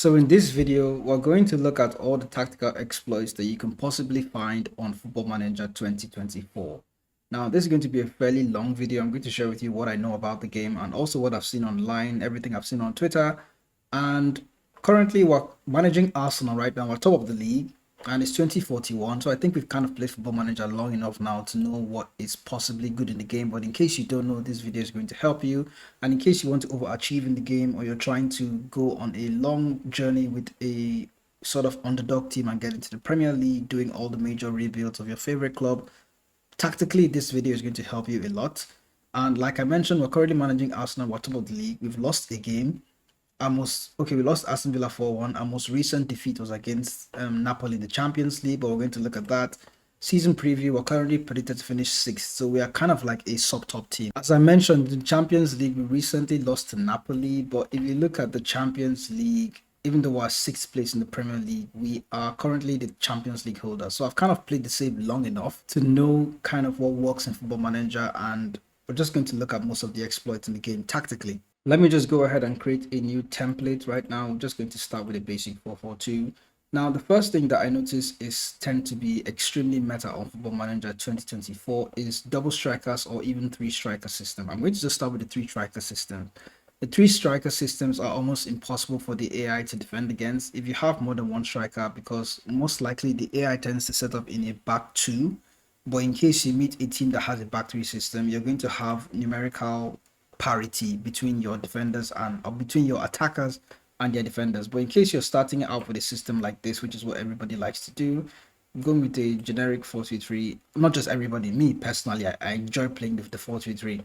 So in this video, we're going to look at all the tactical exploits that you can possibly find on Football Manager 2024. Now, this is going to be a fairly long video. I'm going to share with you what I know about the game and also what I've seen online, everything I've seen on Twitter. And currently, we're managing Arsenal right now. We're top of the league and it's 2041. So I think we've kind of played Football Manager long enough now to know what is possibly good in the game. But in case you don't know, this video is going to help you. And in case you want to overachieve in the game, or you're trying to go on a long journey with a sort of underdog team and get into the Premier League, doing all the major rebuilds of your favorite club, tactically this video is going to help you a lot. And like I mentioned, we're currently managing Arsenal. We're top of the league. We've lost a game. We lost Aston Villa 4-1. Our most recent defeat was against Napoli in the Champions League, but we're going to look at that. Season preview, we're currently predicted to finish 6th, so we are kind of like a sub-top team. As I mentioned, in the Champions League, we recently lost to Napoli, but if you look at the Champions League, even though we're 6th place in the Premier League, we are currently the Champions League holder. So I've kind of played the save long enough to know kind of what works in Football Manager, and we're just going to look at most of the exploits in the game tactically. Let me just go ahead and create a new template right now. I'm just going to start with a basic 4-4-2. Now, the first thing that I notice is tend to be extremely meta on Football Manager 2024 is double strikers or even 3-striker system. I'm going to just start with the 3-striker system. The 3-striker systems are almost impossible for the AI to defend against if you have more than one striker, because most likely the AI tends to set up in a back 2. But in case you meet a team that has a back 3 system, you're going to have numerical parity between your defenders or between your attackers and their defenders. But in case you're starting out with a system like this, which is what everybody likes to do, going with a generic 4-3-3, not just everybody, me personally, I enjoy playing with the 4-3-3.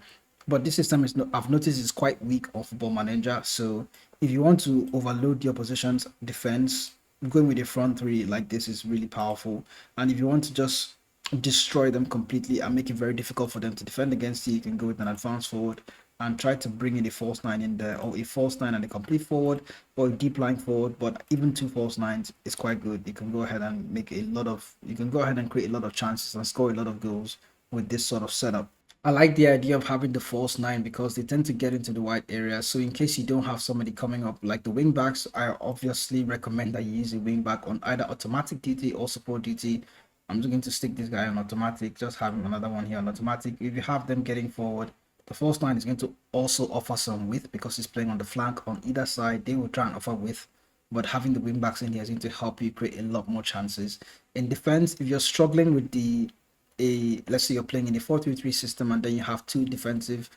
But this system I've noticed is quite weak on Football Manager. So if you want to overload your opposition's defense, going with a front 3 like this is really powerful. And if you want to just destroy them completely and make it very difficult for them to defend against you, you can go with an advanced forward and try to bring in a false 9 in there, or a false 9 and a complete forward, or a deep line forward. But even 2 false 9s is quite good. You can go ahead and create a lot of chances and score a lot of goals with this sort of setup. I like the idea of having the false 9 because they tend to get into the wide area. So in case you don't have somebody coming up like the wingbacks, I obviously recommend that you use a wingback on either automatic duty or support duty. I'm just going to stick this guy on automatic, just having another one here on automatic. If you have them getting forward, the false 9 is going to also offer some width because he's playing on the flank on either side. They will try and offer width, but having the wingbacks in here is going to help you create a lot more chances. In defense, if you're struggling with let's say you're playing in a 4-3-3 system and then you have 2 defensive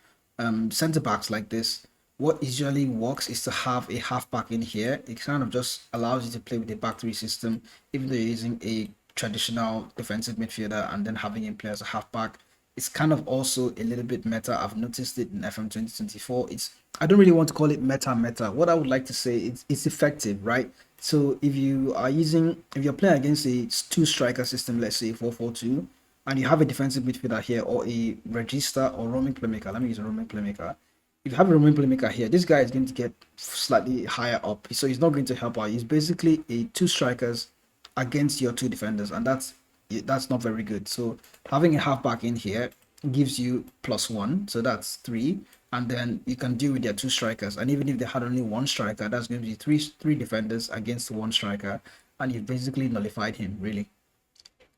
center backs like this, what usually works is to have a halfback in here. It kind of just allows you to play with a back 3 system, even though you're using a traditional defensive midfielder and then having him play as a halfback. It's kind of also a little bit meta. I've noticed it in FM 2024. I don't really want to call it meta. What I would like to say is it's effective, right? So if you're playing against a 2-striker system, let's say 4-4-2, and you have a defensive midfielder here or a regista or roaming playmaker. Let me use a roaming playmaker. If you have a roaming playmaker here, this guy is going to get slightly higher up, so he's not going to help out. He's basically a 2 strikers against your 2 defenders, and that's not very good. So having a halfback in here gives you +1, so that's 3, and then you can deal with their 2 strikers. And even if they had only 1 striker, that's going to be three defenders against 1 striker, and you've basically nullified him, really.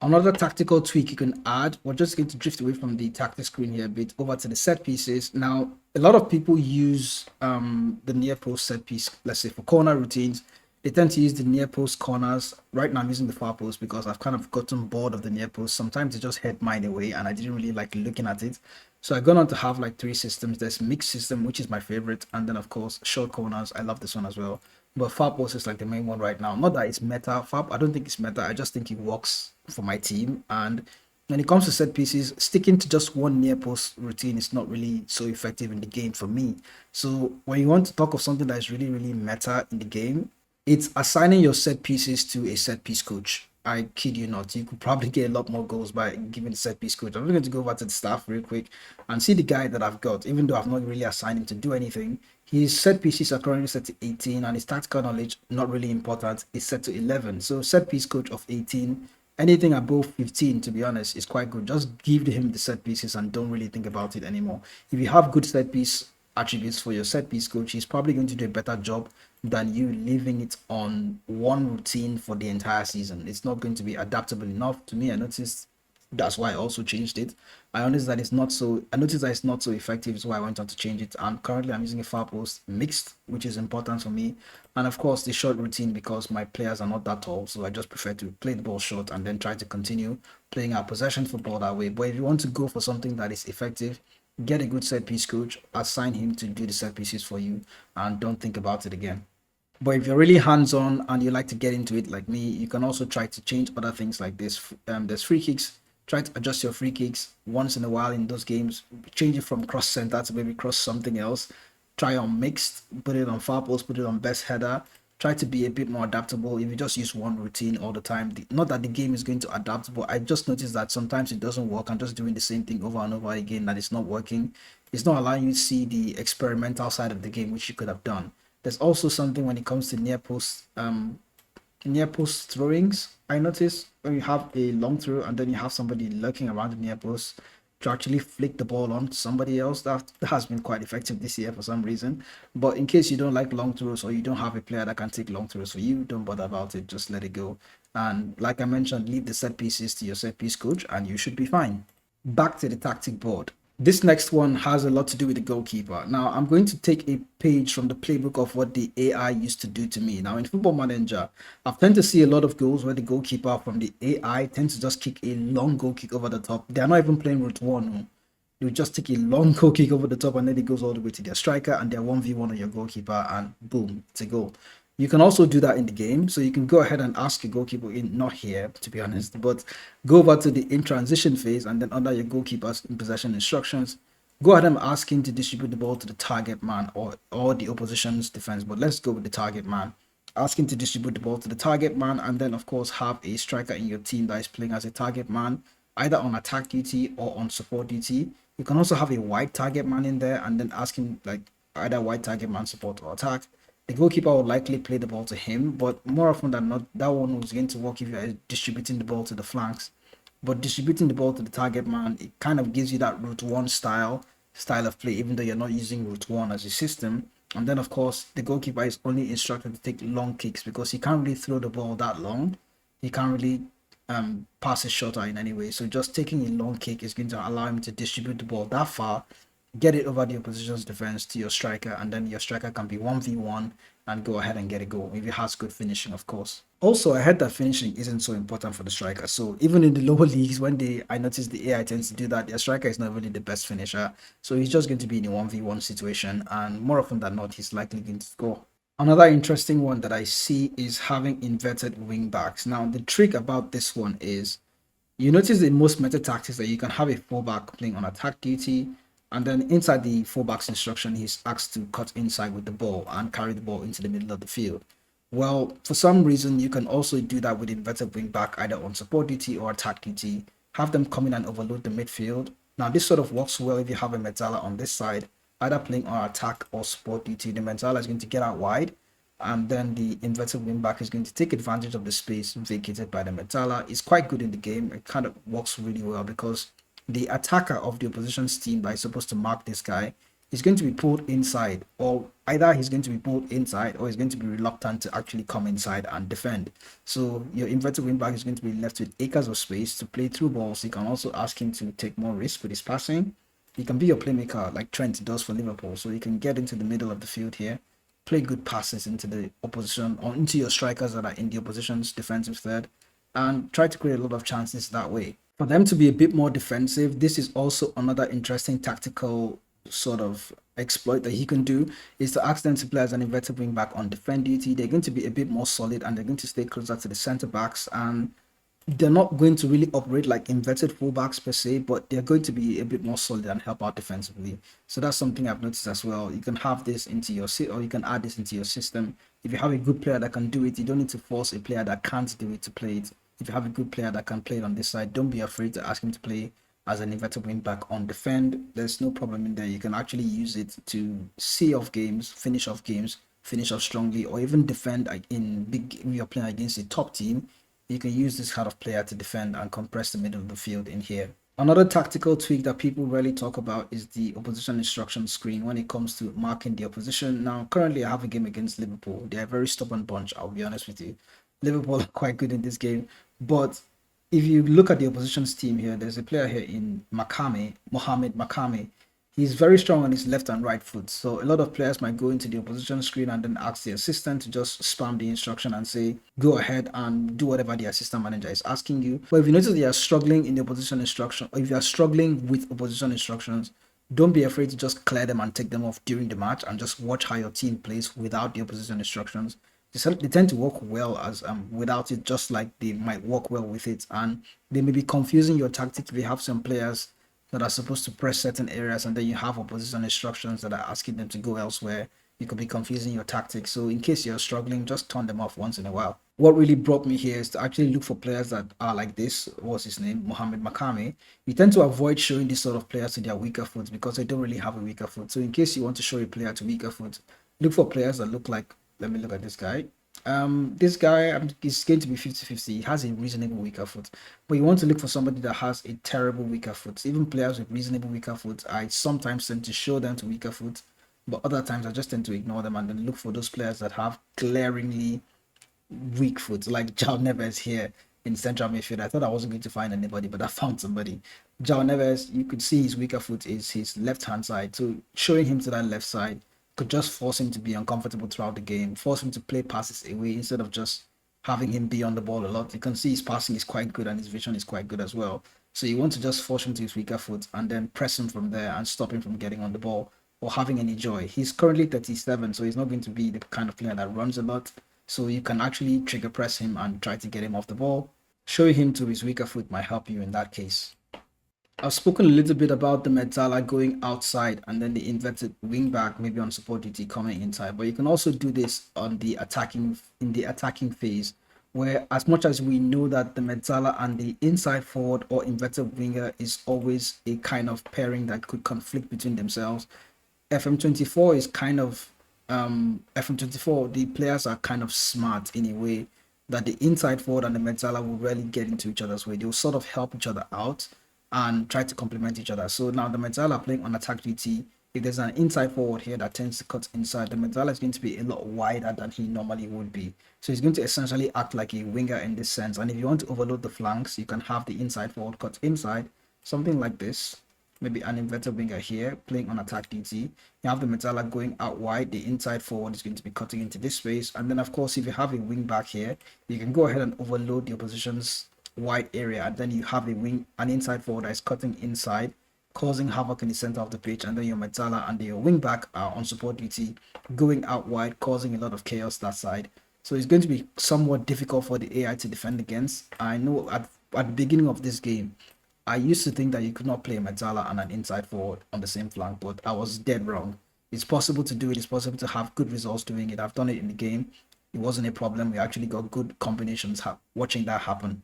Another tactical tweak you can add, we're just going to drift away from the tactic screen here a bit over to the set pieces. Now, a lot of people use the near post set piece, let's say for corner routines. They tend to use the near post corners. Right now I'm using the far post because I've kind of gotten bored of the near post. Sometimes they just head mine away and I didn't really like looking at it. So I've gone on to have like 3 systems. There's mixed system, which is my favorite, and then of course short corners. I love this one as well. But far post is like the main one right now. Not that it's meta. I don't think it's meta. I just think it works for my team. And when it comes to set pieces, sticking to just one near post routine is not really so effective in the game for me. So when you want to talk of something that is really, really meta in the game, it's assigning your set pieces to a set piece coach. I kid you not. You could probably get a lot more goals by giving the set piece coach. I'm going to go over to the staff real quick and see the guy that I've got. Even though I've not really assigned him to do anything, his set pieces are currently set to 18 and his tactical knowledge, not really important, is set to 11. So set piece coach of 18, anything above 15, to be honest, is quite good. Just give him the set pieces and don't really think about it anymore. If you have good set piece attributes for your set piece coach, he's probably going to do a better job than you leaving it on one routine for the entire season. It's not going to be adaptable enough. To me, I noticed that's why I also changed it. I noticed that it's not so effective, so I went on to change it. And currently I'm using a far post mixed, which is important for me. And of course the short routine, because my players are not that tall, so I just prefer to play the ball short and then try to continue playing our possession football that way. But if you want to go for something that is effective, get a good set piece coach, assign him to do the set pieces for you, and don't think about it again. But if you're really hands-on and you like to get into it like me, you can also try to change other things like this. There's free kicks. Try to adjust your free kicks once in a while in those games. Change it from cross center to maybe cross something else. Try on mixed, put it on far post, put it on best header. Try to be a bit more adaptable. If you just use one routine all the time, not that the game is going to adapt, but I just noticed that sometimes it doesn't work and just doing the same thing over and over again, that it's not working. It's not allowing you to see the experimental side of the game, which you could have done. There's also something when it comes to near post throwings. I notice when you have a long throw and then you have somebody lurking around the near post to actually flick the ball on to somebody else, that has been quite effective this year for some reason. But in case you don't like long throws, or you don't have a player that can take long throws for you, don't bother about it, just let it go. And like I mentioned, leave the set pieces to your set piece coach and you should be fine. Back to the tactic board. This next one has a lot to do with the goalkeeper. Now, I'm going to take a page from the playbook of what the AI used to do to me. Now, in Football Manager, I've tend to see a lot of goals where the goalkeeper from the AI tends to just kick a long goal kick over the top. They're not even playing route one. You just take a long goal kick over the top and then it goes all the way to their striker and they're 1v1 on your goalkeeper and boom, it's a goal. You can also do that in the game. So you can go ahead and ask your goalkeeper in, not here to be honest, but go over to the in transition phase and then under your goalkeeper's in possession instructions, go ahead and ask him to distribute the ball to the target man or the opposition's defense. But let's go with the target man. Ask him to distribute the ball to the target man and then of course have a striker in your team that is playing as a target man, either on attack duty or on support duty. You can also have a wide target man in there and then ask him like either wide target man, support or attack. The goalkeeper will likely play the ball to him, but more often than not, that one was going to work if you're distributing the ball to the flanks. But distributing the ball to the target man, it kind of gives you that route one style of play, even though you're not using route one as a system. And then, of course, the goalkeeper is only instructed to take long kicks because he can't really throw the ball that long. He can't really pass it shorter in any way. So just taking a long kick is going to allow him to distribute the ball that far, get it over the opposition's defense to your striker, and then your striker can be 1v1 and go ahead and get a goal if it has good finishing, of course. Also, I heard that finishing isn't so important for the striker. So even in the lower leagues, I noticed the AI tends to do that, their striker is not really the best finisher. So he's just going to be in a 1v1 situation, and more often than not, he's likely going to score. Another interesting one that I see is having inverted wing backs. Now, the trick about this one is you notice in most meta tactics that you can have a fullback playing on attack duty, and then inside the fullback's instruction, he's asked to cut inside with the ball and carry the ball into the middle of the field. Well, for some reason, you can also do that with inverted wing back, either on support duty or attack duty. Have them come in and overload the midfield. Now, this sort of works well if you have a Mezzala on this side, either playing on attack or support duty. The Mezzala is going to get out wide, and then the inverted wing back is going to take advantage of the space vacated by the Mezzala. It's quite good in the game. It kind of works really well because the attacker of the opposition's team that is supposed to mark this guy is going to be pulled inside, or either he's going to be pulled inside or he's going to be reluctant to actually come inside and defend. So your inverted wing back is going to be left with acres of space to play through balls. You can also ask him to take more risk with his passing. He can be your playmaker like Trent does for Liverpool, so you can get into the middle of the field here, play good passes into the opposition or into your strikers that are in the opposition's defensive third, and try to create a lot of chances that way. For them to be a bit more defensive, this is also another interesting tactical sort of exploit that he can do, is to ask them to play as an inverted wing back on defend duty. They're going to be a bit more solid and they're going to stay closer to the center backs, and they're not going to really operate like inverted fullbacks per se, but they're going to be a bit more solid and help out defensively. So that's something I've noticed as well. You can have this into your or you can add this into your system. If you have a good player that can do it, you don't need to force a player that can't do it to play it. If you have a good player that can play it on this side, don't be afraid to ask him to play as an inverted wing back on defend. There's no problem in there. You can actually use it to see off games, finish off games, finish off strongly, or even defend in big if you're playing against a top team. You can use this kind of player to defend and compress the middle of the field in here. Another tactical tweak that people rarely talk about is the opposition instruction screen when it comes to marking the opposition. Now, currently, I have a game against Liverpool. They're a very stubborn bunch, I'll be honest with you. Liverpool are quite good in this game, but if you look at the opposition's team here, there's a player here in Makame, Mohamed Makame. He's very strong on his left and right foot. So a lot of players might go into the opposition screen and then ask the assistant to just spam the instruction and say, go ahead and do whatever the assistant manager is asking you. But if you notice that you are struggling in the opposition instruction, or if you are struggling with opposition instructions, don't be afraid to just clear them and take them off during the match and just watch how your team plays without the opposition instructions. They tend to work well as without it, just like they might work well with it, and they may be confusing your tactic if you have some players that are supposed to press certain areas and then you have opposition instructions that are asking them to go elsewhere. You could be confusing your tactics. So in case you're struggling, just turn them off once in a while. What really brought me here is to actually look for players that are like this. What's his name? Mohamed Makame. You tend to avoid showing this sort of players to their weaker foot because they don't really have a weaker foot. So in case you want to show a player to weaker foot, look for players that look like, let me look at this guy. This guy is going to be 50-50. He has a reasonable weaker foot, but you want to look for somebody that has a terrible weaker foot. Even players with reasonable weaker foot, I sometimes tend to show them to weaker foot, but other times I just tend to ignore them and then look for those players that have glaringly weak foot, like Jao Neves here in central midfield. I thought I wasn't going to find anybody, but I found somebody. Jao Neves, you could see his weaker foot is his left hand side. So showing him to that left side could just force him to be uncomfortable throughout the game, force him to play passes away instead of just having him be on the ball a lot. You can see his passing is quite good and his vision is quite good as well. So you want to just force him to his weaker foot and then press him from there and stop him from getting on the ball or having any joy. He's currently 37, so he's not going to be the kind of player that runs a lot. So you can actually trigger press him and try to get him off the ball. Showing him to his weaker foot might help you in that case. I've spoken a little bit about the Mezzala going outside and then the inverted wing back, maybe on support duty coming inside. But you can also do this on the attacking phase, where as much as we know that the Mezzala and the inside forward or inverted winger is always a kind of pairing that could conflict between themselves. FM24 is kind of FM24, the players are kind of smart in a way that the inside forward and the Mezzala will rarely get into each other's way. They'll sort of help each other out and try to complement each other. So now the Mezzala playing on attack duty. If there's an inside forward here that tends to cut inside, the Mezzala is going to be a lot wider than he normally would be. So he's going to essentially act like a winger in this sense. And if you want to overload the flanks, you can have the inside forward cut inside, something like this. Maybe an inverted winger here playing on attack duty. You have the Mezzala going out wide. The inside forward is going to be cutting into this space. And then, of course, if you have a wing back here, you can go ahead and overload the opposition's wide area, and then you have an inside forward that is cutting inside, causing havoc in the center of the pitch, and then your Mezzala and your wing back are on support duty, going out wide, causing a lot of chaos that side. So it's going to be somewhat difficult for the AI to defend against. I know at the beginning of this game, I used to think that you could not play a Mezzala and an inside forward on the same flank, but I was dead wrong. It's possible to do it. It's possible to have good results doing it. I've done it in the game. It wasn't a problem. We actually got good combinations watching that happen.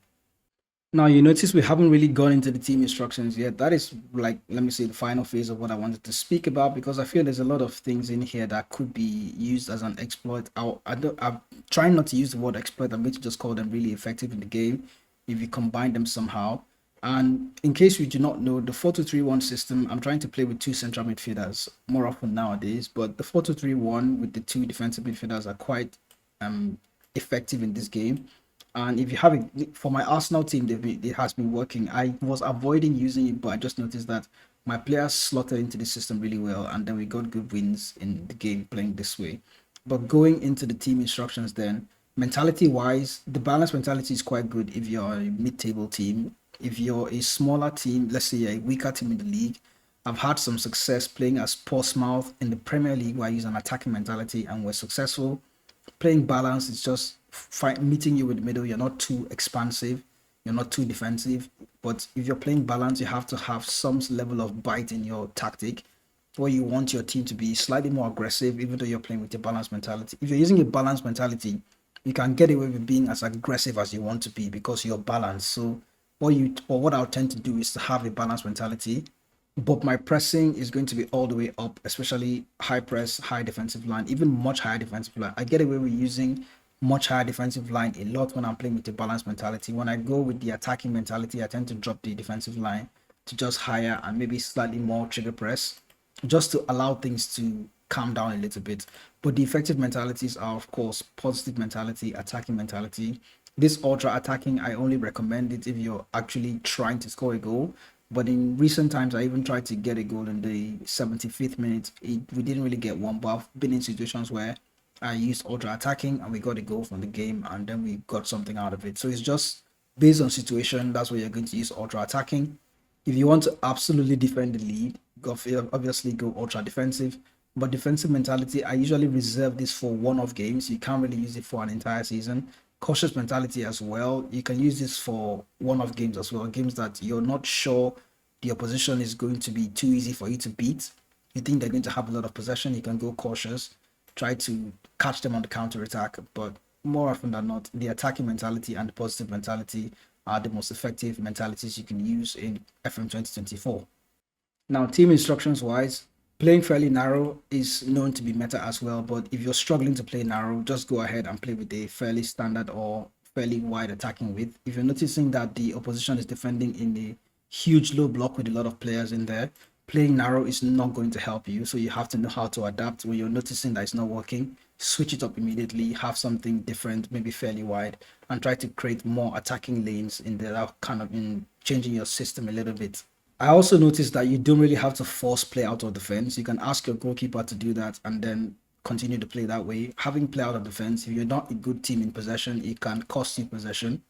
Now you notice we haven't really gone into the team instructions yet. That is like, let me say, the final phase of what I wanted to speak about, because I feel there's a lot of things in here that could be used as an exploit. I'm trying not to use the word exploit. I'm going to just call them really effective in the game if you combine them somehow. And in case you do not know, the 4-2-3-1 system, I'm trying to play with two central midfielders more often nowadays, but the 4-2-3-1 with the two defensive midfielders are quite effective in this game. And if you have it for my Arsenal team, it has been working. I was avoiding using it, but I just noticed that my players slotted into the system really well, and then we got good wins in the game playing this way. But going into the team instructions, then mentality wise, the balanced mentality is quite good if you're a mid-table team. If you're a smaller team, let's say you're a weaker team in the league, I've had some success playing as Portsmouth in the Premier League, where I use an attacking mentality and we're successful. Playing balance is just meeting you in the middle. You're not too expansive, you're not too defensive, but if you're playing balance, you have to have some level of bite in your tactic, where you want your team to be slightly more aggressive, even though you're playing with a balanced mentality. If you're using a balanced mentality, you can get away with being as aggressive as you want to be because you're balanced. So what I'll tend to do is to have a balanced mentality, but my pressing is going to be all the way up, especially high press, high defensive line, even much higher defensive line. I get away with using much higher defensive line a lot when I'm playing with a balanced mentality. When I go with the attacking mentality, I tend to drop the defensive line to just higher and maybe slightly more trigger press, just to allow things to calm down a little bit. But the effective mentalities are, of course, positive mentality, attacking mentality. This ultra attacking, I only recommend it if you're actually trying to score a goal. But in recent times, I even tried to get a goal in the 75th minute. We didn't really get one, but I've been in situations where I used ultra attacking and we got a goal from the game and then we got something out of it. So it's just based on situation. That's where you're going to use ultra attacking. If you want to absolutely defend the lead, obviously go ultra defensive. But defensive mentality, I usually reserve this for one-off games. You can't really use it for an entire season. Cautious mentality as well. You can use this for one-off games as well. Games that you're not sure the opposition is going to be too easy for you to beat. You think they're going to have a lot of possession. You can go cautious, try to catch them on the counter attack. But more often than not, the attacking mentality and the positive mentality are the most effective mentalities you can use in FM 2024. Now, team instructions wise, playing fairly narrow is known to be meta as well. But if you're struggling to play narrow, just go ahead and play with a fairly standard or fairly wide attacking width. If you're noticing that the opposition is defending in a huge low block with a lot of players in there, playing narrow is not going to help you. So you have to know how to adapt. When you're noticing that it's not working, switch it up immediately, have something different, maybe fairly wide, and try to create more attacking lanes in there, kind of in changing your system a little bit. I also noticed that you don't really have to force play out of defense. You can ask your goalkeeper to do that and then continue to play that way. Having play out of defense, if you're not a good team in possession, it can cost you possession.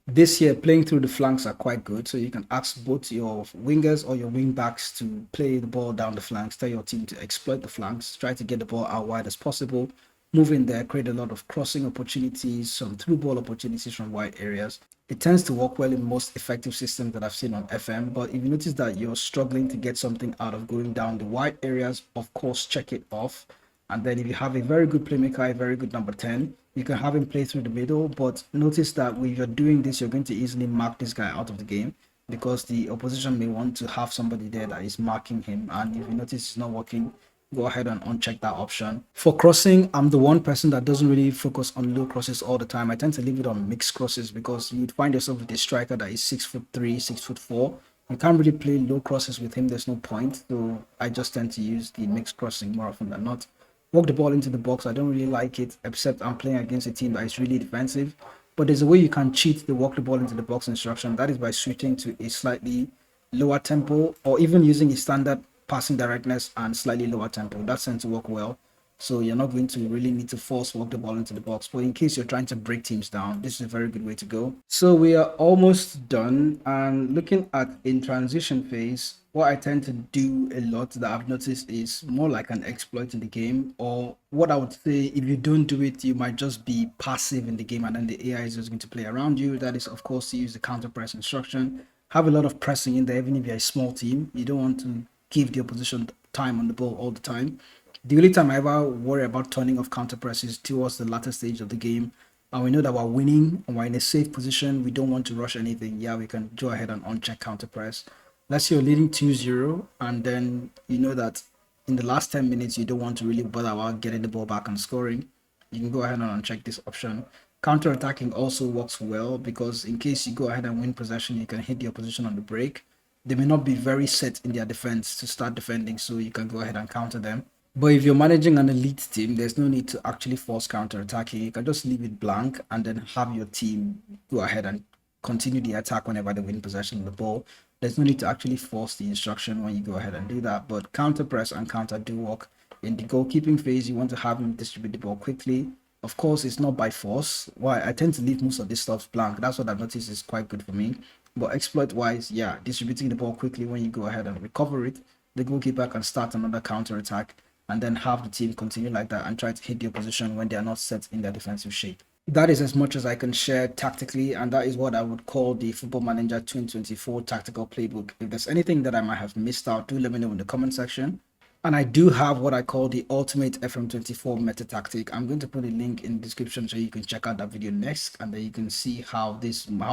This year, playing through the flanks are quite good. So you can ask both your wingers or your wingbacks to play the ball down the flanks. Tell your team to exploit the flanks. Try to get the ball out wide as possible. Move in there, create a lot of crossing opportunities, some through ball opportunities from wide areas. It tends to work well in most effective systems that I've seen on FM. But if you notice that you're struggling to get something out of going down the wide areas, of course, check it off. And then if you have a very good playmaker, a very good number 10, you can have him play through the middle. But notice that when you're doing this, you're going to easily mark this guy out of the game because the opposition may want to have somebody there that is marking him. And if you notice it's not working, go ahead and uncheck that option. For crossing, I'm the one person that doesn't really focus on low crosses all the time. I tend to leave it on mixed crosses because you'd find yourself with a striker that is 6'3", 6'4". You can't really play low crosses with him. There's no point. So I just tend to use the mixed crossing more often than not. Walk the ball into the box. I don't really like it, except I'm playing against a team that is really defensive. But there's a way you can cheat the walk the ball into the box instruction. That is by switching to a slightly lower tempo or even using a standard passing directness and slightly lower tempo. That tends to work well. So you're not going to really need to force walk the ball into the box. But in case you're trying to break teams down, this is a very good way to go. So we are almost done. And looking at in transition phase, what I tend to do a lot that I've noticed is more like an exploit in the game. Or what I would say, if you don't do it, you might just be passive in the game and then the AI is just going to play around you. That is, of course, to use the counter press instruction. Have a lot of pressing in there, even if you're a small team. You don't want to give the opposition time on the ball all the time. The only time I ever worry about turning off counter press is towards the latter stage of the game. And we know that we're winning and we're in a safe position. We don't want to rush anything. Yeah, we can go ahead and uncheck counter press. Let's say you're leading 2-0 and then you know that in the last 10 minutes you don't want to really bother about getting the ball back and scoring. You can go ahead and uncheck this option. Counter attacking also works well because in case you go ahead and win possession, you can hit the opposition on the break. They may not be very set in their defense to start defending, so you can go ahead and counter them. But if you're managing an elite team, there's no need to actually force counter attacking. You can just leave it blank and then have your team go ahead and continue the attack whenever they win possession of the ball. There's no need to actually force the instruction when you go ahead and do that. But counter press and counter do work. In the goalkeeping phase, you want to have him distribute the ball quickly. Of course, it's not by force. Why? I tend to leave most of this stuff blank. That's what I've noticed is quite good for me. But exploit wise, yeah, distributing the ball quickly when you go ahead and recover it, the goalkeeper can start another counter attack and then have the team continue like that and try to hit the opposition when they are not set in their defensive shape. That is as much as I can share tactically, and that is what I would call the Football Manager 2024 tactical playbook. If there's anything that I might have missed out, do let me know in the comment section. And I do have what I call the Ultimate FM24 Meta Tactic. I'm going to put a link in the description so you can check out that video next, and then you can see how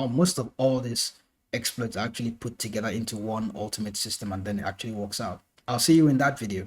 most of all this exploits are actually put together into one ultimate system, and then it actually works out. I'll see you in that video.